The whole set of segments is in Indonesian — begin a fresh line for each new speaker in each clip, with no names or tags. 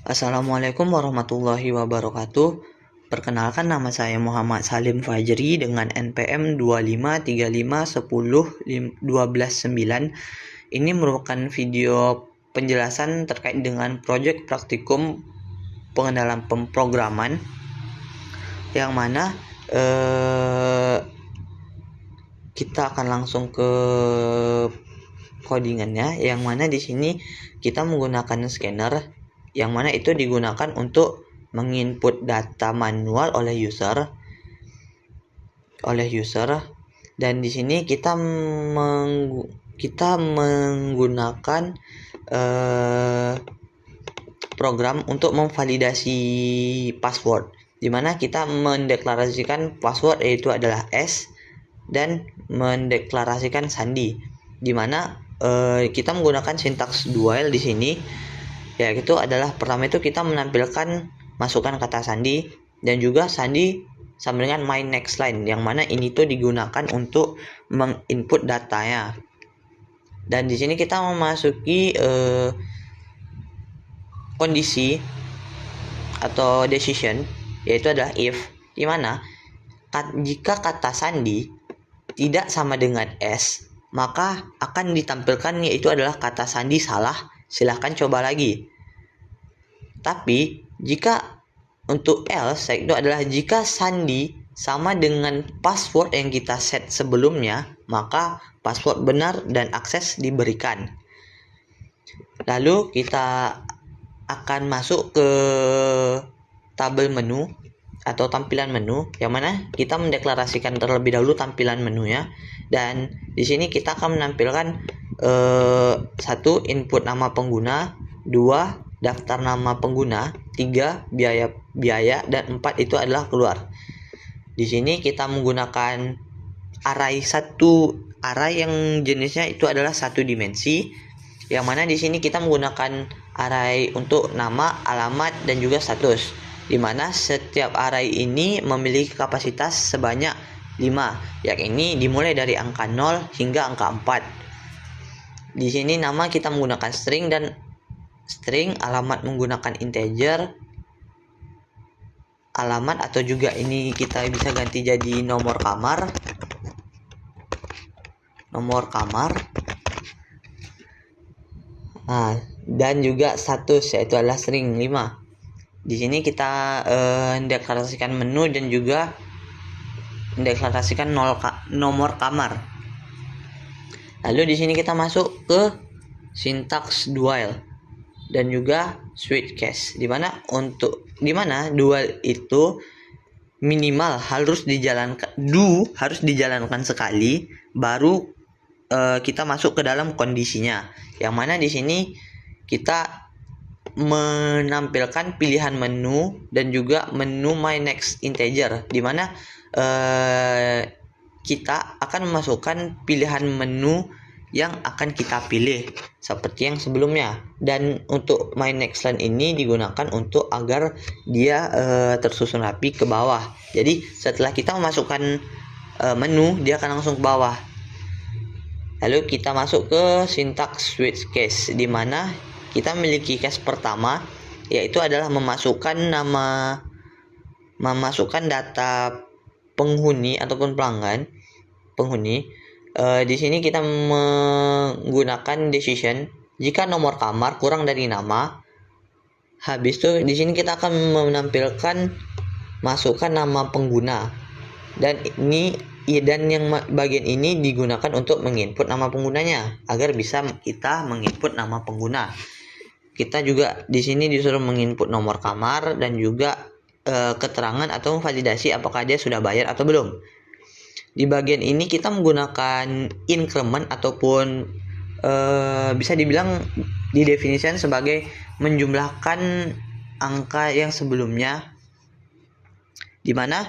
Assalamualaikum warahmatullahi wabarakatuh. Perkenalkan, nama saya Muhammad Salim Fajri dengan NPM 253510129. Ini merupakan video penjelasan terkait dengan proyek praktikum pengenalan pemrograman yang mana kita akan langsung ke codingannya, yang mana di sini kita menggunakan scanner yang mana itu digunakan untuk menginput data manual oleh user dan di sini kita menggunakan program untuk memvalidasi password, di mana kita mendeklarasikan password yaitu adalah S dan mendeklarasikan sandi, di mana kita menggunakan sintaks dual di sini, yaitu adalah pertama itu kita menampilkan masukkan kata sandi dan juga sandi sama dengan my next line, yang mana ini tuh digunakan untuk menginput datanya. Dan di sini kita memasuki kondisi atau decision, yaitu adalah if, di mana jika kata sandi tidak sama dengan S, maka akan ditampilkan yaitu adalah kata sandi salah, silahkan coba lagi. Tapi jika untuk else itu adalah jika sandi sama dengan password yang kita set sebelumnya, maka password benar dan akses diberikan. Lalu kita akan masuk ke tabel menu atau tampilan menu, yang mana kita mendeklarasikan terlebih dahulu tampilan menunya. Dan di sini kita akan menampilkan 1. Input nama pengguna, 2. Daftar nama pengguna, 3. biaya, dan 4 itu adalah keluar. Di sini kita menggunakan array yang jenisnya itu adalah 1 dimensi, yang mana di sini kita menggunakan array untuk nama, alamat, dan juga status, di mana setiap array ini memiliki kapasitas sebanyak 5, yang ini dimulai dari angka 0 hingga angka 4. Di sini nama kita menggunakan string, alamat menggunakan integer, alamat atau juga ini kita bisa ganti jadi nomor kamar. Nah, dan juga status yaitu adalah string 5. Di sini kita mendeklarasikan menu dan juga mendeklarasikan nomor kamar. Lalu di sini kita masuk ke sintaks dual dan juga switch case, di mana dual itu minimal harus dijalankan sekali baru kita masuk ke dalam kondisinya, yang mana di sini kita menampilkan pilihan menu dan juga menu my next integer, di mana kita akan memasukkan pilihan menu yang akan kita pilih seperti yang sebelumnya. Dan untuk my next line ini digunakan untuk agar dia tersusun rapi ke bawah. Jadi setelah kita memasukkan menu, dia akan langsung ke bawah. Lalu kita masuk ke sintaks switch case, di mana kita memiliki case pertama yaitu adalah memasukkan data penghuni ataupun pelanggan penghuni. Di sini kita menggunakan decision jika nomor kamar kurang dari nama. Habis itu di sini kita akan menampilkan masukkan nama pengguna, dan yang bagian ini digunakan untuk menginput nama penggunanya agar bisa kita menginput nama pengguna. Kita juga di sini disuruh menginput nomor kamar dan juga keterangan atau validasi apakah dia sudah bayar atau belum. Di bagian ini kita menggunakan increment ataupun bisa dibilang didefinisikan sebagai menjumlahkan angka yang sebelumnya, di mana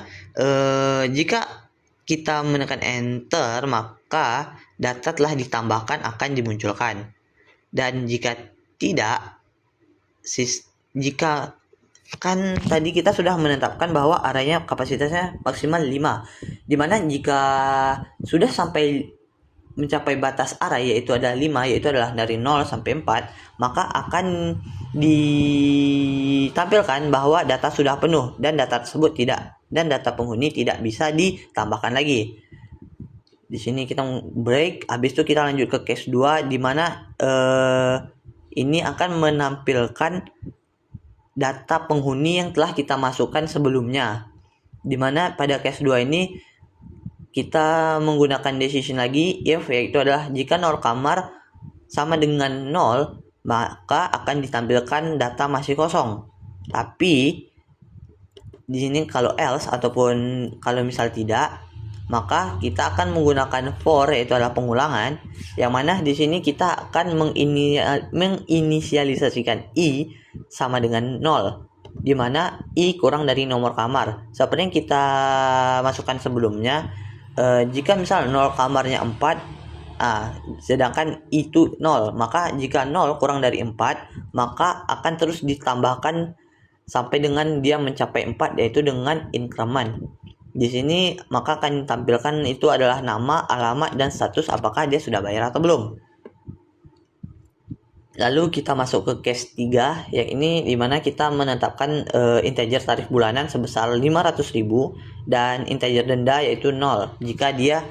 jika kita menekan enter maka data telah ditambahkan akan dimunculkan, dan jika tidak, jika kan tadi kita sudah menetapkan bahwa arraynya kapasitasnya maksimal 5, dimana jika sudah sampai mencapai batas array yaitu ada 5, yaitu adalah dari 0 sampai 4, maka akan ditampilkan bahwa data sudah penuh dan data tersebut tidak, dan data penghuni tidak bisa ditambahkan lagi. Di sini kita break, habis itu kita lanjut ke case 2 di mana ini akan menampilkan data penghuni yang telah kita masukkan sebelumnya. Dimana pada case 2 ini kita menggunakan decision lagi, if yaitu adalah jika 0 kamar sama dengan 0, maka akan ditampilkan data masih kosong. Tapi di sini kalau else ataupun kalau misal tidak, maka kita akan menggunakan for yaitu adalah pengulangan, yang mana di sini kita akan menginisialisasikan i sama dengan 0, di mana i kurang dari nomor kamar. Seperti yang kita masukkan sebelumnya, jika misal 0 kamarnya 4, sedangkan itu 0, maka jika 0 kurang dari 4, maka akan terus ditambahkan sampai dengan dia mencapai 4, yaitu dengan increment. Di sini maka akan ditampilkan itu adalah nama, alamat, dan status apakah dia sudah bayar atau belum. Lalu kita masuk ke case 3, yang ini dimana kita menetapkan integer tarif bulanan sebesar 500.000 dan integer denda yaitu 0 jika dia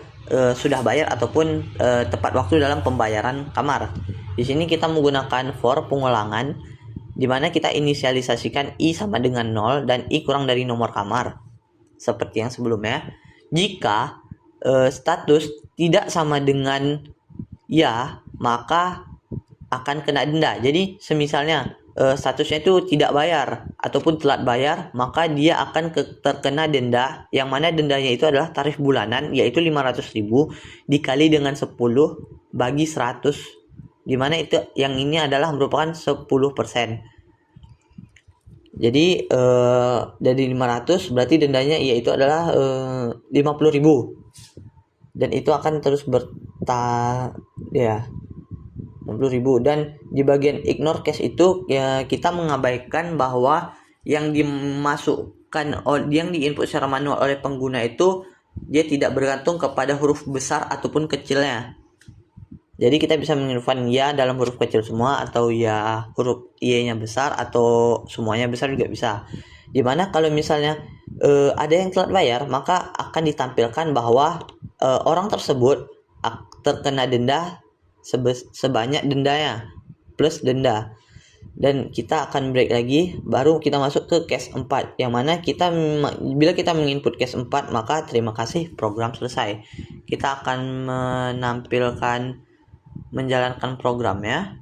sudah bayar ataupun tepat waktu dalam pembayaran kamar. Di sini kita menggunakan for pengulangan, dimana kita inisialisasikan i sama dengan 0 dan i kurang dari nomor kamar seperti yang sebelumnya. Jika status tidak sama dengan ya, maka akan kena denda. Jadi semisalnya statusnya itu tidak bayar ataupun telat bayar, maka dia akan terkena denda, yang mana dendanya itu adalah tarif bulanan yaitu 500.000 dikali dengan 10 bagi 100, dimana itu yang ini adalah merupakan 10%. Jadi dari 500 berarti dendanya yaitu adalah 50.000, dan itu akan terus ya 60.000. Dan di bagian ignore case itu ya, kita mengabaikan bahwa yang dimasukkan yang diinput secara manual oleh pengguna itu dia tidak bergantung kepada huruf besar ataupun kecilnya. Jadi kita bisa menginputkan ya dalam huruf kecil semua, atau ya huruf y-nya besar, atau semuanya besar juga bisa. Dimana kalau misalnya ada yang telat bayar, maka akan ditampilkan bahwa orang tersebut terkena denda sebanyak dendanya plus denda. Dan kita akan break lagi, baru kita masuk ke case 4, yang mana kita bila kita menginput case 4, maka terima kasih, program selesai. Kita akan menjalankan programnya.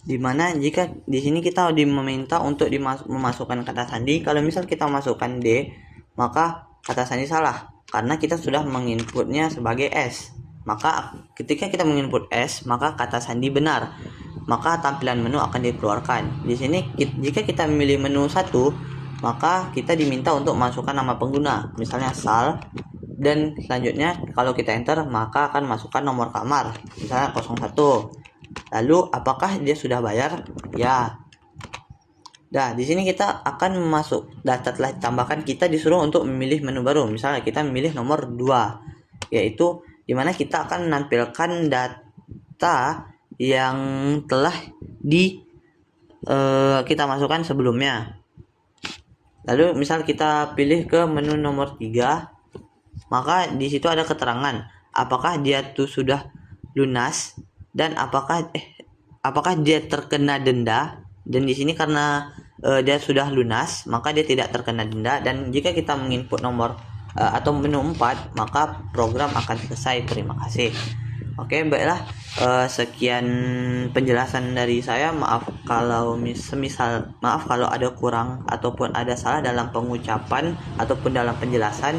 Dimana jika di sini kita diminta untuk memasukkan kata sandi, kalau misal kita masukkan D, maka kata sandi salah karena kita sudah menginputnya sebagai S. Maka ketika kita menginput S, maka kata sandi benar, maka tampilan menu akan dikeluarkan. Di sini jika kita memilih menu 1, maka kita diminta untuk masukkan nama pengguna, misalnya Sal, dan selanjutnya kalau kita enter maka akan masukkan nomor kamar, misalnya 01. Lalu apakah dia sudah bayar? Ya. Nah, di sini kita akan masuk data telah ditambahkan, kita disuruh untuk memilih menu baru. Misalnya kita memilih nomor 2, yaitu dimana kita akan menampilkan data yang telah kita masukkan sebelumnya. Lalu misal kita pilih ke menu nomor 3, maka di situ ada keterangan apakah dia tuh sudah lunas dan apakah dia terkena denda. Dan di sini karena dia sudah lunas, maka dia tidak terkena denda. Dan jika kita menginput nomor atau menu 4, maka program akan selesai. Terima kasih. Oke, baiklah, sekian penjelasan dari saya. Maaf kalau ada kurang ataupun ada salah dalam pengucapan ataupun dalam penjelasan.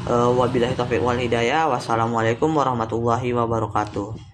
Wabillahi taufiq wal hidayah. Wassalamualaikum warahmatullahi wabarakatuh.